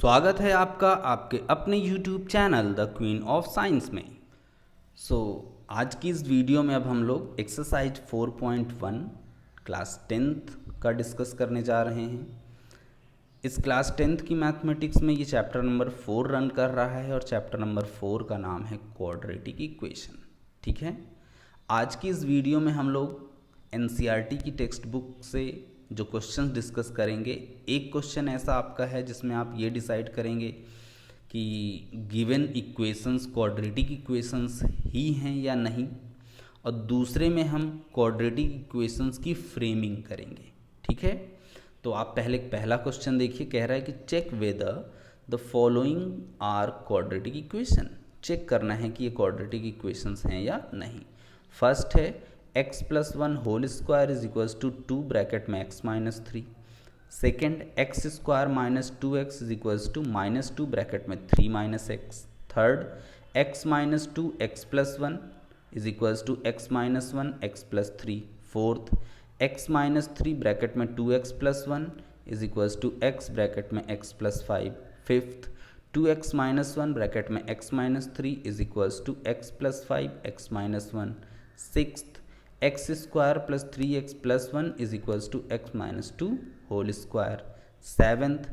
स्वागत है आपका आपके अपने YouTube channel the queen of science में। आज की इस वीडियो में अब हम लोग एक्सरसाइज 4.1 क्लास 10th का डिस्कस करने जा रहे हैं। इस क्लास 10th की मैथमेटिक्स में ये चैप्टर नंबर 4 रन कर रहा है और चैप्टर नंबर 4 का नाम है क्वाड्रेटिक इक्वेशन। ठीक है, आज की इस वीडियो में हम लोग NCERT की टेक्स्ट बुक से जो क्वेश्चंस डिस्कस करेंगे, एक क्वेश्चन ऐसा आपका है जिसमें आप ये डिसाइड करेंगे कि गिवन इक्वेशंस क्वाड्रेटिक इक्वेशंस ही हैं या नहीं, और दूसरे में हम क्वाड्रेटिक इक्वेशंस की फ्रेमिंग करेंगे। ठीक है, तो आप पहला क्वेश्चन देखिए, कह रहा है कि check whether the following are quadratic equation. Check करना है कि ये क्वाड्रेटिक इक्वेशंस हैं या नहीं। फर्स्ट है x plus 1 whole square is equals to 2 bracket में x minus 3। Second x square minus 2x is equals to minus 2 bracket में 3 minus x। Third x minus 2 x plus 1 is equals to x minus 1 x plus 3। Fourth x minus 3 bracket में 2x plus 1 is equals to x bracket में x plus 5। Fifth 2x minus 1 bracket में x minus 3 is equals to x plus 5 x minus 1। Sixth x square plus 3x plus 1 is equals to x minus 2 whole square. Seventh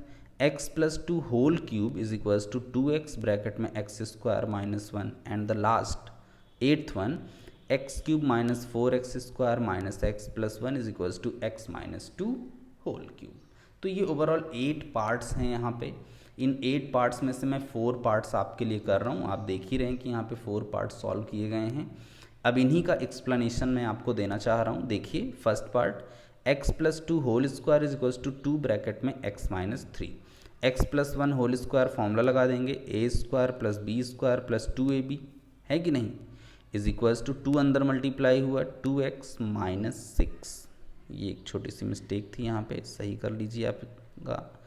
x plus 2 whole cube is equals to 2x bracket में x square minus 1। And the last eighth one x cube minus 4x square minus x plus 1 is equals to x minus 2 whole cube. तो ये overall 8 parts हैं यहाँ पे। इन 8 parts में से मैं 4 parts आपके लिए कर रहा हूँ। आप देख ही रहे हैं कि यहाँ पे 4 पार्ट्स सॉल्व किए गए हैं। अब इन्हीं का एक्सप्लेनेशन मैं आपको देना चाह रहा हूँ। देखिए, first part x plus 2 whole square is equals to 2 bracket में x minus 3। X plus 1 whole square formula लगा देंगे, a square plus b square plus 2ab है कि नहीं, इज इक्वल्स टू 2 अंदर मल्टीप्लाई हुआ 2x माइनस 6। ये एक छोटी सी मिस्टेक थी, यहाँ पे सही कर लीजिए आपका।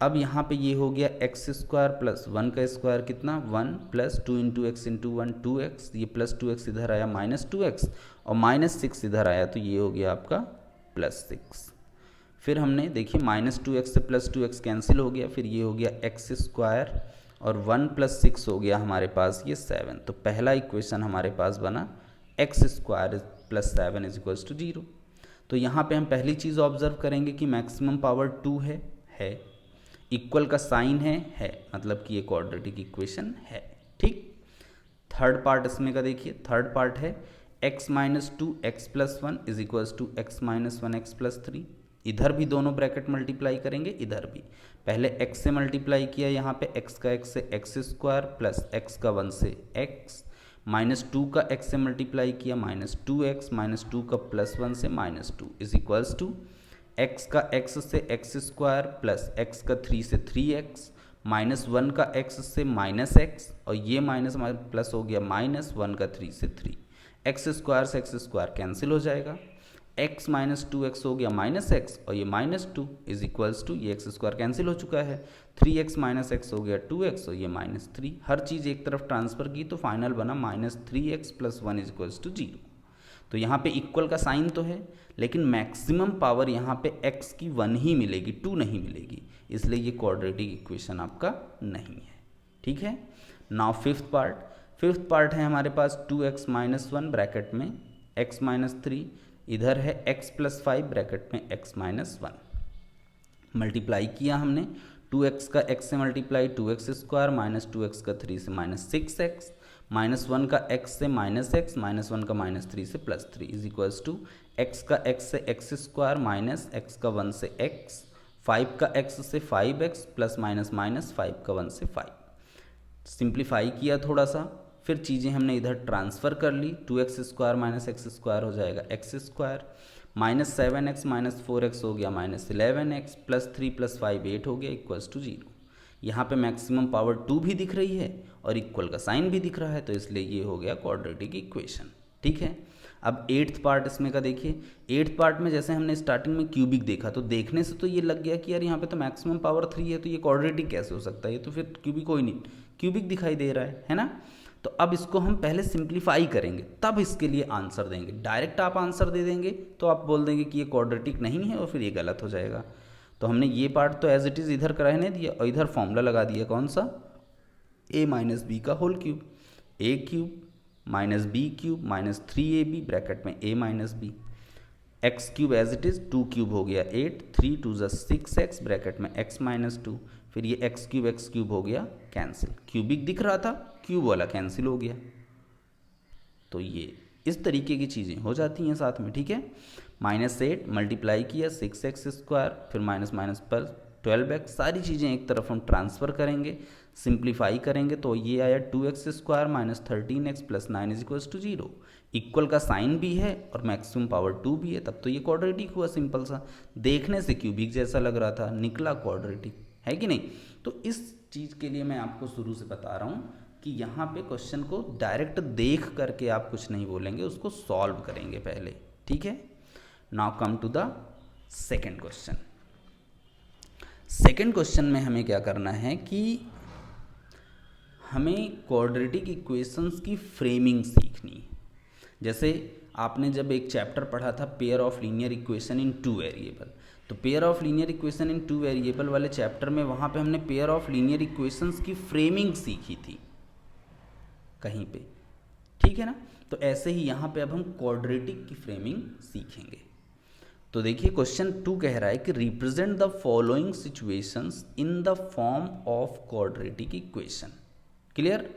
अब यहाँ पे ये हो गया एक्स स्क्वायर प्लस 1 का स्क्वायर कितना 1 plus 2 into x into 1 2x। ये प्लस 2x इधर आया माइनस 2x और माइनस 6 इधर आया, तो ये हो गया आपका प्लस 6। फिर हमने देखिए माइनस 2x से प्लस 2x कैंसिल हो गया, फिर ये हो गया एक्स स्क्वायर और 1 प्लस 6 हो गया हमारे पास ये 7। तो पहला इक्वेशन हमारे पास बना x square plus 7 is equals to 0। तो यहाँ पे हम पहली चीज़ ऑब्जर्व करेंगे कि मैक्सिमम पावर 2 है, इक्वल का साइन है, मतलब कि ये क्वाड्रेटिक इक्वेशन है। ठीक, थर्ड पार्ट इसमें का देखिए, थर्ड पार्ट है x minus 2 x plus 1 is equals to x minus 1 x plus 3। इधर भी दोनों ब्रैकेट मल्टीप्लाई करेंगे, इधर भी पहले x से मल्टीप्लाई किया, यहाँ पे x का x से एक्स स्क्वायर प्लस x का 1 से x, माइनस 2 का x से मल्टीप्लाई किया माइनस 2x माइनस 2 का प्लस 1 से minus 2 is equals to x का x से एक्स स्क्वायर प्लस x का 3 से 3x माइनस 1 का x से माइनस x, और ये माइनस प्लस हो गया माइनस 1 का 3 से 3। एक्स स्क्वायर से एक्स स्क्वायर कैंसिल हो जाएगा, x माइनस 2x हो गया माइनस x और ये माइनस 2 इज इक्वल्स टू ये एक्स स्क्वायर कैंसिल हो चुका है, 3x माइनस x हो गया 2x और ये माइनस 3। हर चीज़ एक तरफ ट्रांसफ़र की तो फाइनल बना minus 3x plus 1 is equals to 0। तो यहाँ पे इक्वल का साइन तो है, लेकिन मैक्सिमम पावर यहाँ पे x की 1 ही मिलेगी, 2 नहीं मिलेगी, इसलिए ये क्वाड्रेटिक इक्वेशन आपका नहीं है। ठीक है, नाउ फिफ्थ पार्ट है हमारे पास 2x माइनस 1 ब्रैकेट में x माइनस 3, इधर है x प्लस 5 ब्रैकेट में x माइनस 1। मल्टीप्लाई किया हमने, 2x का x से multiply 2x square minus 2x का 3 से माइनस 6x, माइनस 1 का x से माइनस x माइनस 1 का माइनस 3 से plus 3 is equals to x का x से एक्स स्क्वायर माइनस x का 1 से x, 5 का x से 5x प्लस माइनस माइनस 5 का 1 से 5। सिंप्लीफाई किया थोड़ा सा, फिर चीज़ें हमने इधर ट्रांसफ़र कर ली, 2x square minus x square हो जाएगा x square, minus 7x minus 4x हो गया माइनस 11x प्लस 3 प्लस 5 8 हो गया इक्वल्स टू 0। यहाँ पे मैक्सिमम पावर 2 भी दिख रही है और इक्वल का साइन भी दिख रहा है, तो इसलिए ये हो गया क्वाड्रेटिक इक्वेशन। ठीक है, अब 8th पार्ट इसमें का देखिए। 8th पार्ट में जैसे हमने स्टार्टिंग में क्यूबिक देखा, तो देखने से तो ये लग गया कि यार यहाँ पे तो मैक्सिमम पावर 3 है, तो ये क्वाड्रेटिक कैसे हो सकता है, ये तो फिर क्यूबिक कोई नहीं, क्यूबिक दिखाई दे रहा है ना। तो अब इसको हम पहले सिंप्लीफाई करेंगे, तब इसके लिए आंसर देंगे। डायरेक्ट आप आंसर दे देंगे तो आप बोल देंगे कि ये क्वाड्रेटिक नहीं है और फिर ये गलत हो जाएगा। तो हमने ये पार्ट तो एज इट इज़ इधर का रहने दिया और इधर फॉर्मूला लगा दिया कौन सा, a माइनस बी का whole cube, a cube minus b cube minus 3ab bracket में a minus b, x cube as it is 2 cube हो गया 8, 3 2 ज़ा 6x ब्रैकेट में x माइनस 2, फिर ये एक्स क्यूब हो गया कैंसिल, क्यूबिक दिख रहा था, क्यूब वाला कैंसिल हो गया। तो ये इस तरीके की चीज़ें हो जाती हैं साथ में, ठीक है। -8 मल्टीप्लाई किया 6x², फिर माइनस माइनस पर 12x, सारी चीज़ें एक तरफ हम ट्रांसफ़र करेंगे, सिंप्लीफाई करेंगे तो ये आया 2x² minus 13x plus 9 = 0। Equal का साइन भी है और मैक्सिमम पावर 2 भी है, तब तो ये क्वाड्रेटिक हुआ सिंपल सा। देखने से क्यूबिक जैसा लग रहा था, निकला क्वाड्रेटिक, है कि नहीं। तो इस चीज़ के लिए मैं आपको शुरू से बता रहा हूँ कि यहाँ पे क्वेश्चन को डायरेक्ट देख करके आप कुछ नहीं बोलेंगे, उसको सॉल्व करेंगे पहले, ठीक है। Now come to the second question. Second question में हमें क्या करना है कि हमें क्वाड्रेटिक इक्वेशंस की फ्रेमिंग सीखनी है। जैसे आपने जब एक चैप्टर पढ़ा था pair of linear equation in 2 variable, तो pair of linear equation in 2 variable वाले चैप्टर में वहाँ पे हमने पेयर ऑफ लीनियर इक्वेशंस की फ्रेमिंग सीखी थी कहीं पे, ठीक है ना। तो ऐसे ही यहाँ पे अब हम क्वाड्रेटिक की फ्रेमिंग सीखेंगे। तो देखिए क्वेश्चन 2 कह रहा है कि represent the following situations in the form of quadratic equation. Clear.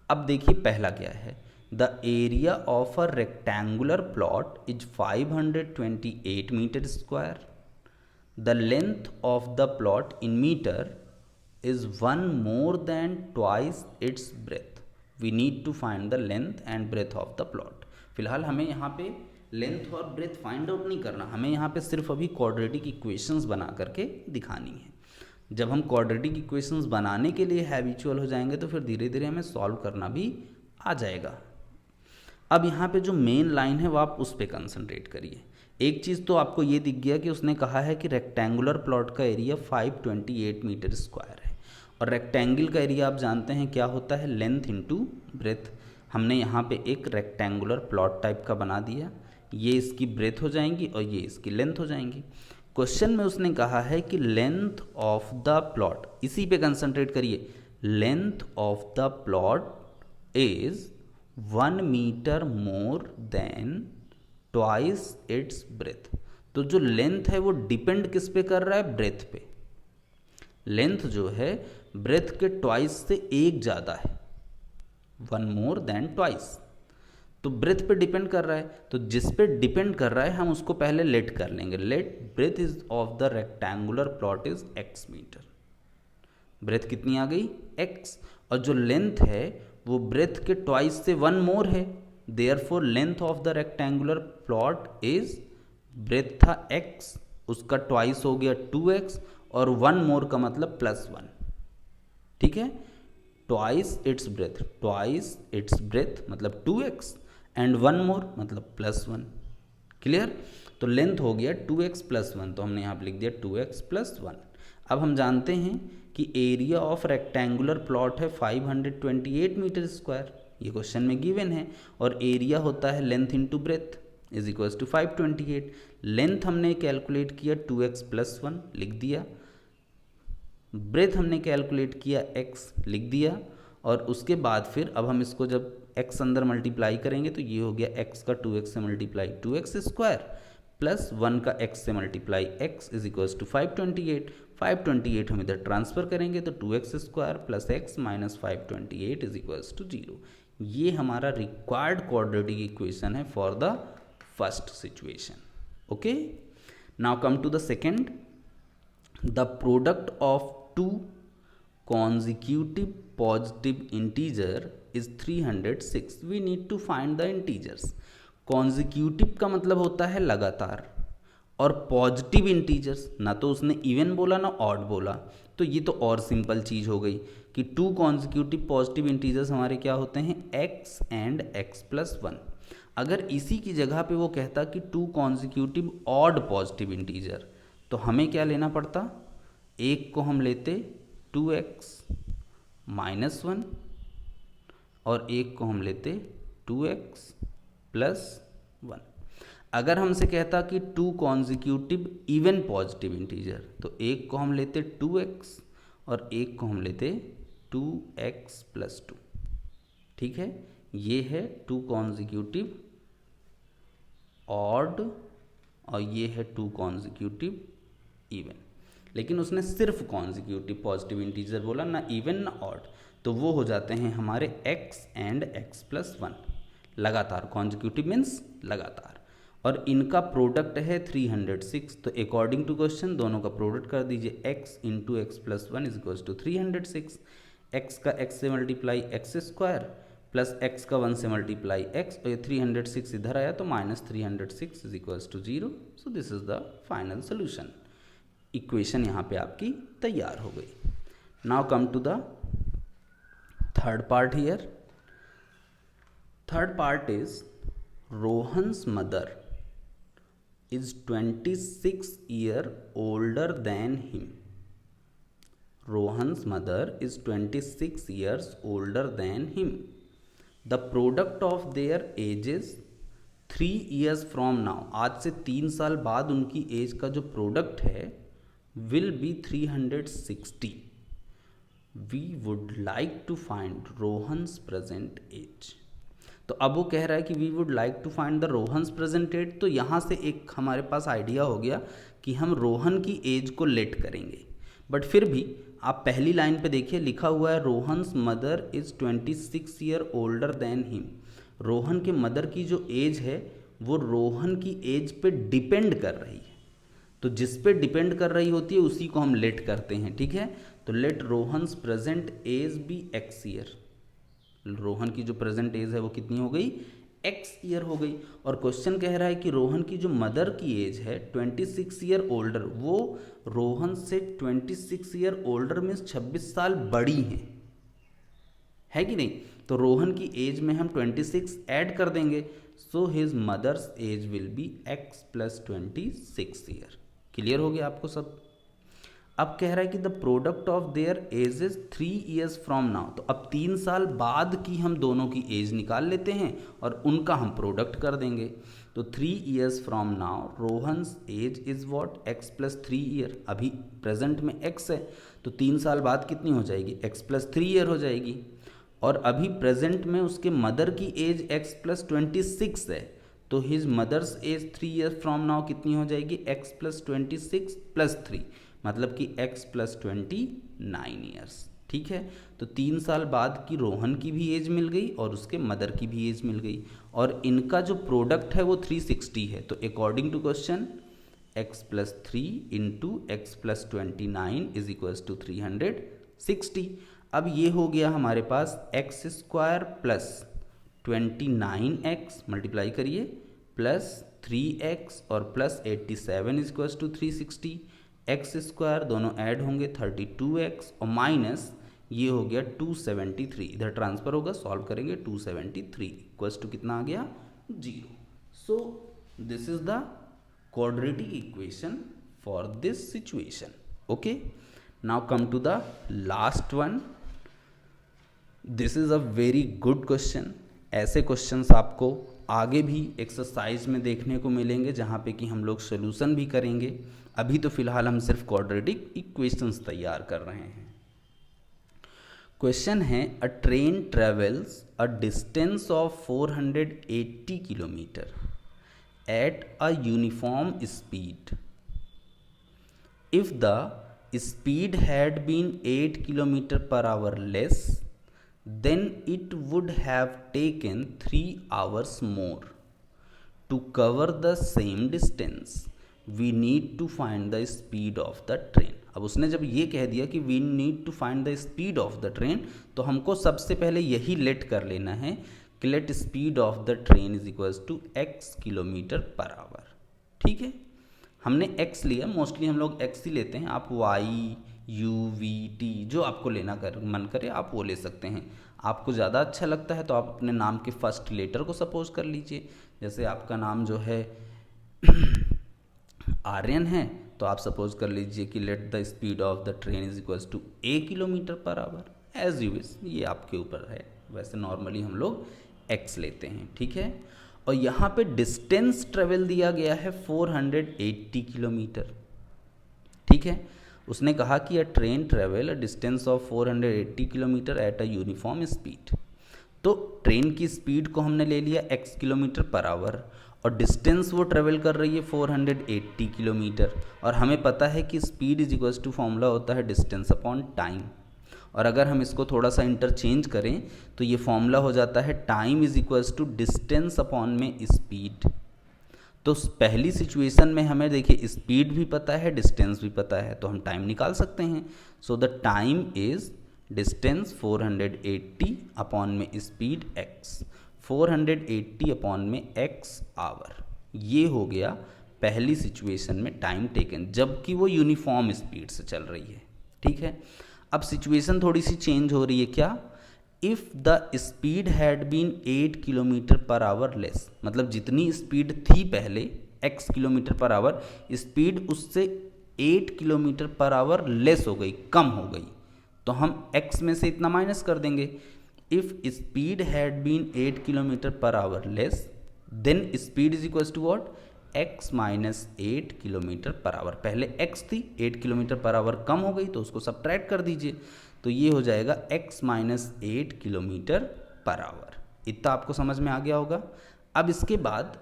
अब देखिए पहला क्या है, the area of a rectangular plot is 528 metre square, the length of the plot in metre is 1 more than twice its breadth. We need to find the length and breadth of the plot. फिलहाल हमें यहाँ पे length और breath find out नहीं करना, हमें यहाँ पे सिर्फ अभी क्वाड्रेटिक इक्वेशंस बना करके दिखानी है। जब हम क्वाड्रेटिक इक्वेशंस बनाने के लिए हैबिचुअल हो जाएंगे तो फिर धीरे धीरे हमें सॉल्व करना भी आ जाएगा। अब यहाँ पे जो मेन लाइन है वो आप उस पर कंसंट्रेट करिए। एक चीज़ तो आपको ये दिख गया कि उसने कहा है कि रेक्टेंगुलर प्लॉट का एरिया 528 मीटर स्क्वायर है, और रेक्टेंगल का एरिया आप जानते हैं क्या होता है, लेंथ इनटू ब्रेथ। हमने यहाँ पे एक रेक्टेंगुलर प्लॉट टाइप का बना दिया, ये इसकी ब्रेथ हो जाएंगी और ये इसकी लेंथ हो जाएंगी। क्वेश्चन में उसने कहा है कि लेंथ ऑफ द प्लॉट, इसी पे कंसंट्रेट करिए, length of the plot is 1 metre more than twice its breadth. तो जो लेंथ है वो डिपेंड किस पे कर रहा है, ब्रेथ पे। लेंथ जो है ब्रेथ के ट्वाइस से एक ज़्यादा है, 1 मोर देन ट्वाइस, तो ब्रेथ पे डिपेंड कर रहा है। तो जिस पे डिपेंड कर रहा है हम उसको पहले लेट कर लेंगे, let breadth is of the rectangular plot is x metre. Breadth कितनी आ गई, x, और जो लेंथ है वो ब्रेथ के ट्वाइस से 1 मोर है, therefore length of the rectangular plot is, breadth था x, उसका ट्वाइस हो गया 2x, और 1 मोर का मतलब +1, ठीक है। Twice its breath, twice its breath मतलब 2x एंड 1 मोर मतलब +1। क्लियर। तो लेंथ हो गया 2x + 1, तो हमने यहाँ पे लिख दिया 2x + 1। अब हम जानते हैं कि एरिया ऑफ रेक्टेंगुलर प्लॉट है 528 मीटर स्क्वायर, ये क्वेश्चन में गिवन है, और एरिया होता है length into breadth is equals to 528। Length हमने कैलकुलेट किया 2x + 1 लिख दिया, ब्रेथ हमने कैलकुलेट किया x लिख दिया, और उसके बाद फिर अब हम इसको जब x अंदर मल्टीप्लाई करेंगे तो ये हो गया x का 2x से मल्टीप्लाई 2x² प्लस 1 का x से multiply x is equals to 528। 528 हम इधर ट्रांसफर करेंगे तो 2x² plus x minus 528 is equals to 0। ये हमारा रिक्वायर्ड क्वाड्रेटिक इक्वेशन है for the first situation. Okay, now come to the second. The product of 2 consecutive positive integer is 306. We need to find the integers. consecutive का मतलब होता है लगातार, और positive integers, ना तो उसने इवन बोला ना ऑड बोला, तो ये तो और सिंपल चीज़ हो गई कि 2 consecutive पॉजिटिव इंटीजर्स हमारे क्या होते हैं, x एंड x + 1। अगर इसी की जगह पे वो कहता कि 2 consecutive ऑड पॉजिटिव इंटीजर, तो हमें क्या लेना पड़ता, एक को हम लेते 2x - 1 और एक को हम लेते 2x + 1। अगर हमसे कहता कि 2 कॉन्जिक्यूटिव इवन पॉजिटिव इंटीजर, तो एक को हम लेते 2x और एक को हम लेते 2x + 2। ठीक है, ये है 2 कॉन्जिक्यूटिव ऑड और ये है 2 कॉन्जिक्यूटिव इवन। लेकिन उसने सिर्फ कॉन्जिक्यूटिव पॉजिटिव इंटीजर बोला, ना इवन ना ऑड, तो वो हो जाते हैं हमारे x एंड x + 1, लगातार। कॉन्जिक्यूटिव मीन्स लगातार, और इनका प्रोडक्ट है 306। तो अकॉर्डिंग टू क्वेश्चन दोनों का प्रोडक्ट कर दीजिए, x × x + 1 = 306। x का x से मल्टीप्लाई x² प्लस x का 1 से मल्टीप्लाई x, और ये 306 इधर आया तो -306 = 0। So this is the final solution. Equation यहाँ पे आपकी तैयार हो गई। Now come to the third part here. Third part is Rohan's mother is 26 years older than him. Rohan's mother is 26 years older than him. The product of their ages 3 years from now, आज से 3 साल बाद उनकी as का जो product है will be 360. We would like to find Rohan's present age. तो अब वो कह रहा है कि we would like to find the Rohan's present age. तो यहाँ से एक हमारे पास आइडिया हो गया कि हम रोहन की एज को लेट करेंगे, बट फिर भी आप पहली लाइन पे देखिए, लिखा हुआ है Rohan's mother is 26 years older than him. Rohan के मदर की जो एज है वो रोहन की एज पे डिपेंड कर रही है, तो जिस पे डिपेंड कर रही होती है उसी को हम लेट करते हैं। ठीक है, तो let Rohan's present age be x year. Rohan की जो प्रेजेंट एज है वो कितनी हो गई, x ईयर हो गई। और क्वेश्चन कह रहा है कि रोहन की जो मदर की एज है 26 years ओल्डर, वो रोहन से 26 years ओल्डर में 26 साल बड़ी है कि नहीं। तो रोहन की एज में हम 26 ऐड कर देंगे, so his mother's age will be x + 26 years। Clear हो गया आपको सब। अब कह रहा है कि the product of their ages 3 years from now. तो अब 3 साल बाद की हम दोनों की एज निकाल लेते हैं और उनका हम प्रोडक्ट कर देंगे। तो 3 years from now Rohan's age is what, x + 3 years। अभी प्रेजेंट में x है, तो 3 साल बाद कितनी हो जाएगी, x + 3 years हो जाएगी। और अभी प्रेजेंट में उसके मदर की एज x + 26 है, तो his mother's age 3 years from now कितनी हो जाएगी, x + 26 + 3, मतलब कि x + 29 years। ठीक है, तो 3 साल बाद की रोहन की भी एज मिल गई और उसके मदर की भी एज मिल गई, और इनका जो प्रोडक्ट है वो 360 है। तो according to question x + 3 × x + 29 = 360। अब ये हो गया हमारे पास x² + 29x, मल्टीप्लाई करिए, प्लस 3x और प्लस 87 = 360। x² दोनों ऐड होंगे 32x और माइनस ये हो गया 273, इधर ट्रांसफर होगा, सॉल्व करेंगे 273 इक्वल्स टू कितना आ गया, 0। So this is the quadratic equation for this situation. Okay, now come to the last one. This is a very good question. ऐसे क्वेश्चंस आपको आगे भी एक्सरसाइज में देखने को मिलेंगे जहाँ पे कि हम लोग सोल्यूशन भी करेंगे। अभी तो फिलहाल हम सिर्फ क्वाड्रेटिक इक्वेशंस तैयार कर रहे हैं। क्वेश्चन है, a train travels a distance of 480 kilometre at a uniform speed. If the speed had been 8 km/h less, then it would have taken 3 hours more to cover the same distance. We need to find the speed of the train. अब उसने जब ये कह दिया कि we need to find the speed of the train, तो हमको सबसे पहले यही लेट कर लेना है कि late speed of the train is equals to x km/h। ठीक है, हमने x लिया, मोस्टली हम लोग x ही लेते हैं, आप y u v t जो आपको लेना मन करे आप वो ले सकते हैं। आपको ज़्यादा अच्छा लगता है तो आप अपने नाम के फर्स्ट लेटर को सपोज कर लीजिए। जैसे आपका नाम जो है आर्यन है, तो आप सपोज कर लीजिए कि let the speed of the train is equals to a km/h, as you wish, ये आपके ऊपर है। वैसे नॉर्मली हम लोग x लेते हैं। ठीक है, और यहाँ पे डिस्टेंस ट्रेवल दिया गया है 480 किलोमीटर। ठीक है, उसने कहा कि अ train travel a distance of 480 kilometre at a uniform speed. तो ट्रेन की स्पीड को हमने ले लिया x किलोमीटर पर आवर और डिस्टेंस वो ट्रेवल कर रही है 480 किलोमीटर, और हमें पता है कि speed is equals to formula होता है डिस्टेंस अपॉन टाइम। और अगर हम इसको थोड़ा सा इंटरचेंज करें तो ये फॉर्मूला हो जाता है time is equals to distance upon में स्पीड। तो पहली सिचुएशन में हमें देखिए स्पीड भी पता है, डिस्टेंस भी पता है, तो हम टाइम निकाल सकते हैं। So the time is distance 480 upon में स्पीड x, 480 अपॉन में x आवर। ये हो गया पहली सिचुएशन में टाइम टेकन, जबकि वो यूनिफॉर्म स्पीड से चल रही है। ठीक है, अब सिचुएशन थोड़ी सी चेंज हो रही है। क्या? If the speed had been 8 kilometre per hour less, मतलब जितनी स्पीड थी पहले x kilometre per hour, speed उससे 8 किलोमीटर पर आवर लेस हो गई, कम हो गई, तो हम x में से इतना माइनस कर देंगे। If speed had been 8 kilometre per hour less than speed is equals to what? x minus 8 kilometre per hour. पहले x थी, 8 किलोमीटर पर आवर कम हो गई तो उसको सब्ट्रैक्ट कर दीजिए, तो ये हो जाएगा x minus 8 kilometre per our. इतना आपको समझ में आ गया होगा। अब इसके बाद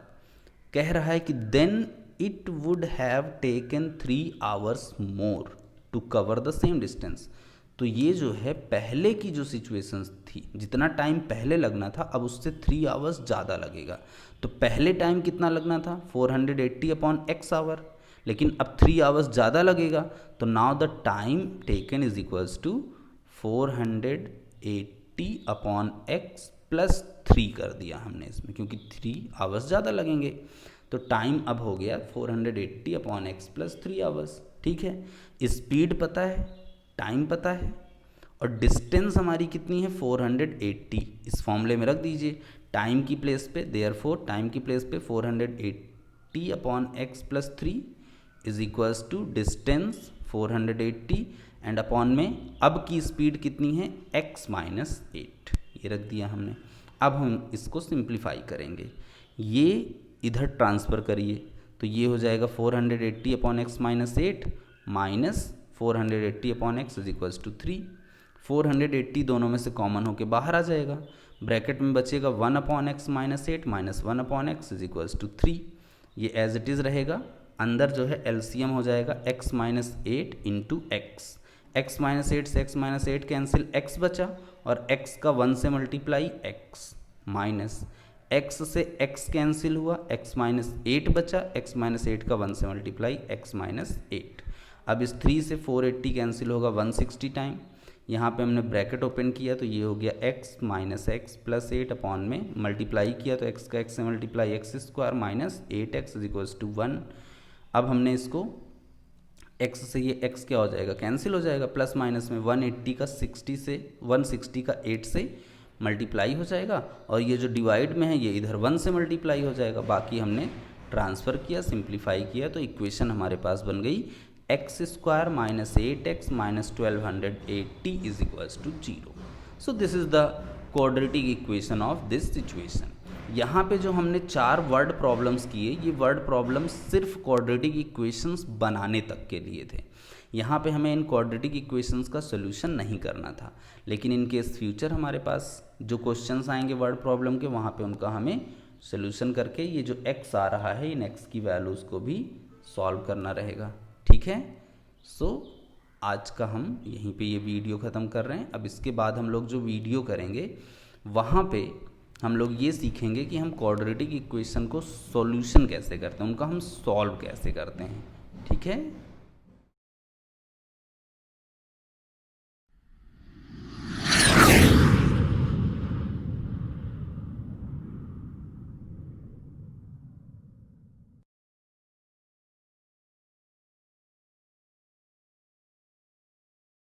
कह रहा है कि then it would have taken 3 hours more to cover the same distance. तो ये जो है पहले की जो सिचुएशंस थी, जितना टाइम पहले लगना था अब उससे 3 आवर्स ज़्यादा लगेगा। तो पहले टाइम कितना लगना था? 480 अपॉन x आवर, लेकिन अब 3 आवर्स ज़्यादा लगेगा, तो now the time taken is equals to 480 upon x plus 3 कर दिया हमने इसमें, क्योंकि 3 आवर्स ज़्यादा लगेंगे। तो टाइम अब हो गया 480 अपॉन x प्लस 3 आवर्स। ठीक है, स्पीड पता है, टाइम पता है, और डिस्टेंस हमारी कितनी है? 480। इस फॉर्मूले में रख दीजिए टाइम की प्लेस पे, देयरफॉर टाइम की प्लेस पे 480 upon x plus 3 is equals to distance 480 and upon में अब की स्पीड कितनी है? x माइनस 8, ये रख दिया हमने। अब हम इसको सिंप्लीफाई करेंगे, ये इधर ट्रांसफ़र करिए, तो ये हो जाएगा 480 upon x minus 8 minus 480 upon x is equals to 3। 480 दोनों में से कॉमन होके बाहर आ जाएगा, ब्रैकेट में बचेगा 1 upon x minus 8 minus 1 upon x is equals to 3। ये एज इट इज़ रहेगा, अंदर जो है एलसीएम हो जाएगा x minus 8 into x. X minus 8 से x माइनस 8 कैंसिल, x बचा, और x का 1 से मल्टीप्लाई x माइनस x से x कैंसिल हुआ, x माइनस 8 बचा, x माइनस 8 का 1 से मल्टीप्लाई x माइनस 8। अब इस 3 से 480 कैंसिल होगा 160 टाइम, यहाँ पे हमने ब्रैकेट ओपन किया तो ये हो गया x minus x plus 8 upon में मल्टीप्लाई किया तो x का x से multiply x square minus 8x is equals to 1। अब हमने इसको x से ये x क्या हो जाएगा? कैंसिल हो जाएगा, प्लस माइनस में 180 का 60 से 160 का 8 से मल्टीप्लाई हो जाएगा, और ये जो डिवाइड में है ये इधर 1 से मल्टीप्लाई हो जाएगा। बाकी हमने ट्रांसफ़र किया, सिंप्लीफाई किया, तो इक्वेशन हमारे पास बन गई x square minus 8x minus 1280 is equals to 0। So this is the quadratic equation of this situation. यहाँ पे जो हमने 4 वर्ड प्रॉब्लम्स किए, ये वर्ड प्रॉब्लम्स सिर्फ क्वाड्रेटिक इक्वेशंस बनाने तक के लिए थे। यहाँ पे हमें इन क्वाड्रेटिक इक्वेशंस का सोल्यूशन नहीं करना था, लेकिन इन केस फ्यूचर हमारे पास जो क्वेश्चंस आएंगे वर्ड प्रॉब्लम के, वहाँ पे उनका हमें सोल्यूशन करके ये जो x आ रहा है इन x की वैल्यूज़ को भी सॉल्व करना रहेगा। ठीक है, सो आज का हम यहीं पे ये वीडियो ख़त्म कर रहे हैं। अब इसके बाद हम लोग जो वीडियो करेंगे वहाँ पे हम लोग ये सीखेंगे कि हम क्वाड्रेटिक इक्वेशन को सॉल्यूशन कैसे करते हैं, उनका हम सॉल्व कैसे करते हैं। ठीक है।